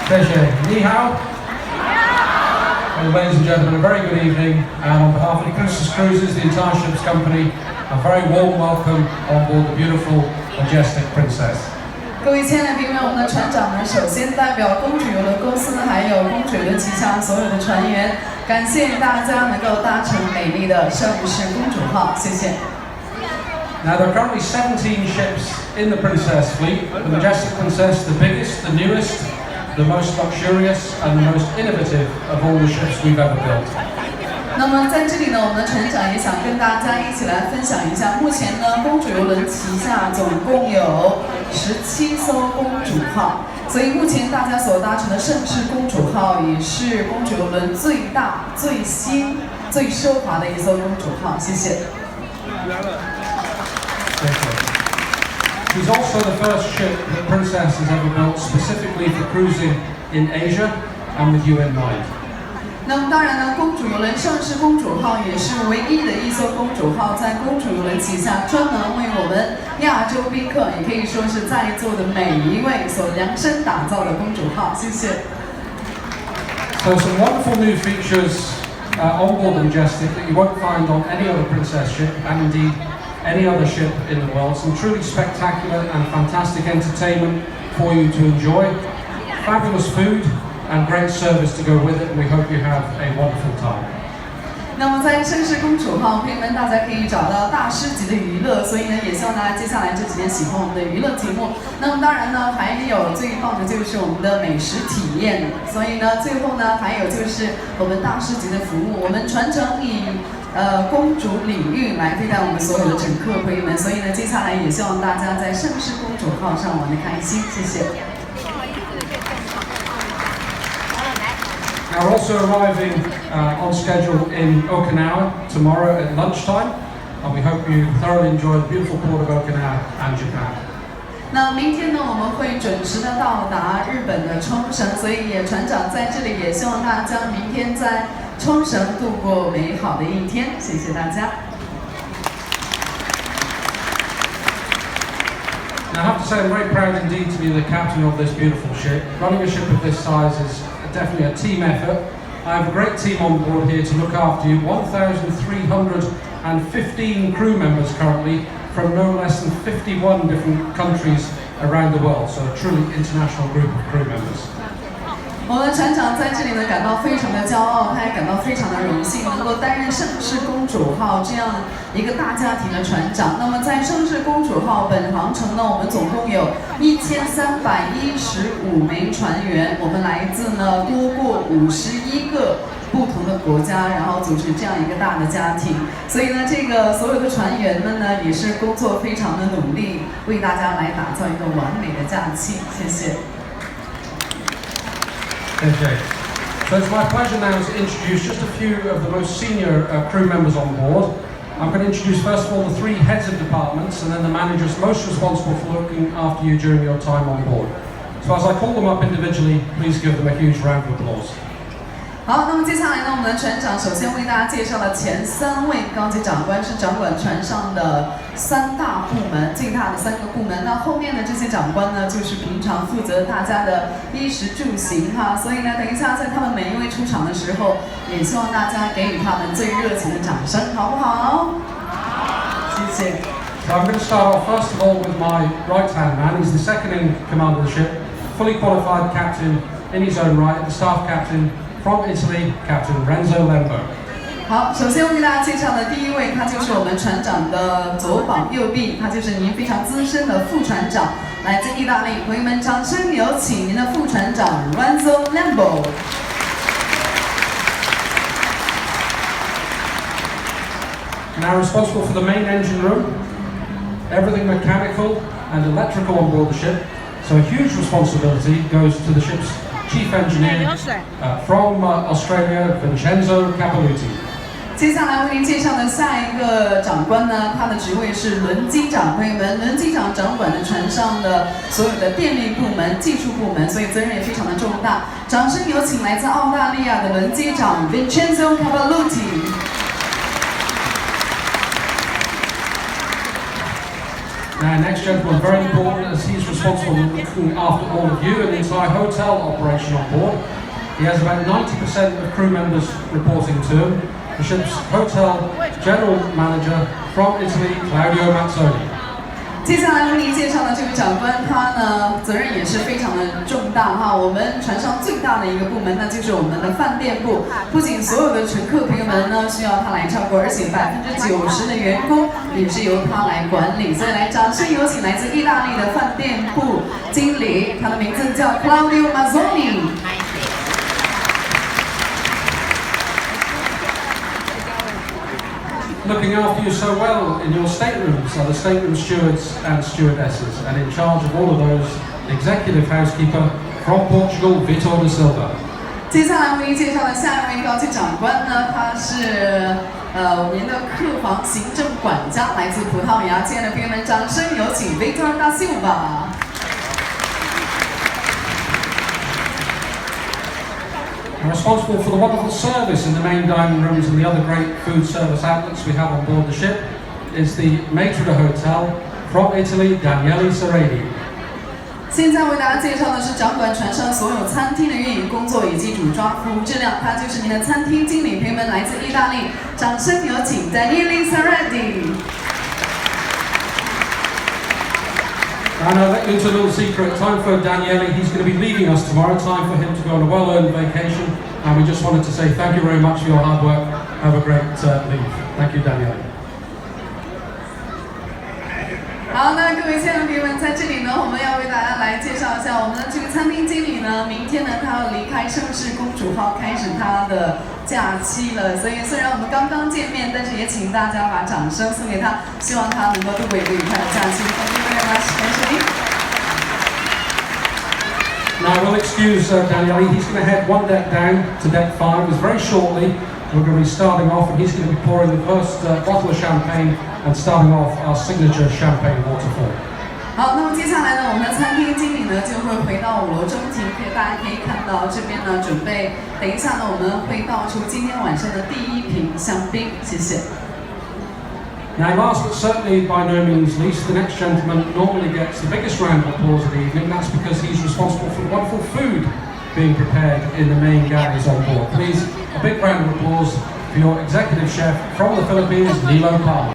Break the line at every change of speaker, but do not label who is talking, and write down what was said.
Ni hao. Well, ladies and gentlemen, a very good evening, and on behalf of Princess Cruises, the entire ship's company, a very warm welcome on board the beautiful, majestic Princess.
各位亲爱的宾们，我们的船长呢，首先代表公主邮轮公司还有公主邮轮旗下所有的船员，感谢大家能够搭乘美丽的盛世公主号，谢谢。
Now there are currently 17 ships in the Princess fleet. The majestic Princess, the biggest, the newest, the most luxurious, and the most innovative of all the ships we've ever built.
那么在这里呢，我们的船长也想跟大家一起来分享一下，目前呢，公主邮轮旗下总共有17艘公主号，所以目前大家所搭乘的盛世公主号也是公主邮轮最大、最新、最奢华的一艘公主号。谢谢。
She's also the first ship that Princess has ever built specifically for cruising in Asia and with you in mind.
那么当然呢，公主邮轮盛世公主号也是唯一的一艘公主号，在公主邮轮旗下专门为我们亚洲宾客，也可以说是在座的每一位所量身打造的公主号。谢谢。
So some wonderful new features on board the Majestic that you won't find on any other Princess ship, and indeed any other ship in the world. Some truly spectacular and fantastic entertainment for you to enjoy. Fabulous food and great service to go with it, and we hope you have a wonderful time.
那么在盛世公主号，朋友们，大家可以找到大师级的娱乐，所以呢，也希望大家接下来这几天喜欢我们的娱乐节目。那么当然呢，还有最棒的就是我们的美食体验，所以呢，最后呢，还有就是我们大师级的服务，我们传承以公主礼遇来对待我们所有的乘客朋友们，所以呢，接下来也希望大家在盛世公主号上玩得开心，谢谢。
Now we're also arriving on schedule in Okinawa tomorrow at lunchtime, and we hope you thoroughly enjoy the beautiful port of Okinawa and Japan.
那明天呢，我们会准时的到达日本的冲绳，所以也船长在这里也希望大家明天在冲绳度过美好的一天，谢谢大家。
Now, I have to say I'm very proud indeed to be the captain of this beautiful ship. Running a ship of this size is definitely a team effort. I have a great team on board here to look after you. 1,315 crew members currently from no less than 51 different countries around the world. So a truly international group of crew members.
我们的船长在这里呢感到非常的骄傲，他也感到非常的荣幸，能够担任盛世公主号这样一个大家庭的船长。那么在盛世公主号本航程呢，我们总共有1315名船员，我们来自呢多过51个不同的国家，然后组成这样一个大的家庭。所以呢，这个所有的船员们呢也是工作非常的努力，为大家来打造一个完美的假期。谢谢。
Okay. So it's my pleasure now to introduce just a few of the most senior crew members on board. I'm going to introduce first of all the three heads of departments and then the managers most responsible for looking after you during your time on board. So as I call them up individually, please give them a huge round of applause.
好，那么接下来呢，我们的船长首先为大家介绍了前3位高级长官，是掌管船上的3大部门，最大的3个部门。那后面的这些长官呢，就是平常负责大家的衣食住行哈。所以呢，等一下在他们每一位出场的时候，也希望大家给予他们最热情的掌声，好不好？谢谢。
So I'm going to start off first of all with my right-hand man. He's the second in command of the ship, fully qualified captain in his own right, the staff captain. From Italy, Captain Renzo Lembo.
好，首先为大家介绍的第一位，他就是我们船长的左膀右臂，他就是您非常资深的副船长，来自意大利。朋友们，掌声有请您的副船长 Renzo Lembo。Now
responsible for the main engine room, everything mechanical and electrical on board the ship. So a huge responsibility goes to the ship's Chief Engineer from Australia, Vincenzo Capaluti.
接下来为您介绍的下一个长官呢，他的职位是轮机长。朋友们，轮机长掌管着船上的所有的电力部门、技术部门，所以责任也非常的重大。掌声有请来自澳大利亚的轮机长 Vincenzo Capaluti。
Now, next gentleman, very important as he's responsible for looking after all of you and the entire hotel operation on board. He has about 90% of crew members reporting to him. The ship's hotel general manager from Italy, Claudio Mazzoni.
接下来为您介绍的这位长官，他呢责任也是非常的重大哈。我们船上最大的一个部门，那就是我们的饭店部。不仅所有的乘客朋友们呢需要他来照顾，而且90%的员工也是由他来管理。所以来掌声有请来自意大利的饭店部经理，他的名字叫 Claudio Mazzoni。Looking
after you so well in your staterooms are the stateroom stewards and stewardesses, and in charge of all of those, the executive housekeeper from Portugal, Vitor da Silva.
接下来为您介绍的下一位高级长官呢，他是我们的客房行政管家，来自葡萄牙。亲爱的朋友们，掌声有请 Vitor da Silva。Responsible
for the wonderful service in the main dining rooms and the other great food service outlets we have on board the ship is the maitre d' hotel from Italy, Daniele Seredi.
现在为大家介绍的是掌管船上所有餐厅的运营工作以及主抓服务质量，他就是您的餐厅经理朋友们，来自意大利，掌声有请 Daniele Seredi。And
I'll let you into a little secret. Time for Daniele. He's going to be leaving us tomorrow. Time for him to go on a well-earned vacation. And we just wanted to say thank you very much for your hard work. Have a great leave. Thank you, Daniele.
好，那各位亲爱的朋友们，在这里呢，我们要为大家来介绍一下我们的这个餐厅经理呢，明天呢，他要离开盛世公主号，开始他的假期了。所以虽然我们刚刚见面，但是也请大家把掌声送给他，希望他能够度过一个愉快的假期。Thank you very much, Anthony.
Now we'll excuse Daniele. He's going to head one deck down to deck 5. It's very shortly. We're going to be starting off, and he's going to be pouring the first bottle of champagne and starting off our signature champagne waterfall.
好，那么接下来呢，我们的餐厅经理呢就会回到5楼中庭，大家可以看到这边呢准备，等一下呢我们会倒出今天晚上的第1瓶香槟，谢谢。
Now, last but certainly by no means least, the next gentleman normally gets the biggest round of applause of the evening. That's because he's responsible for the wonderful food being prepared in the main galleys on board. Please, a big round of applause for your executive chef from the Philippines, Nilo Palma.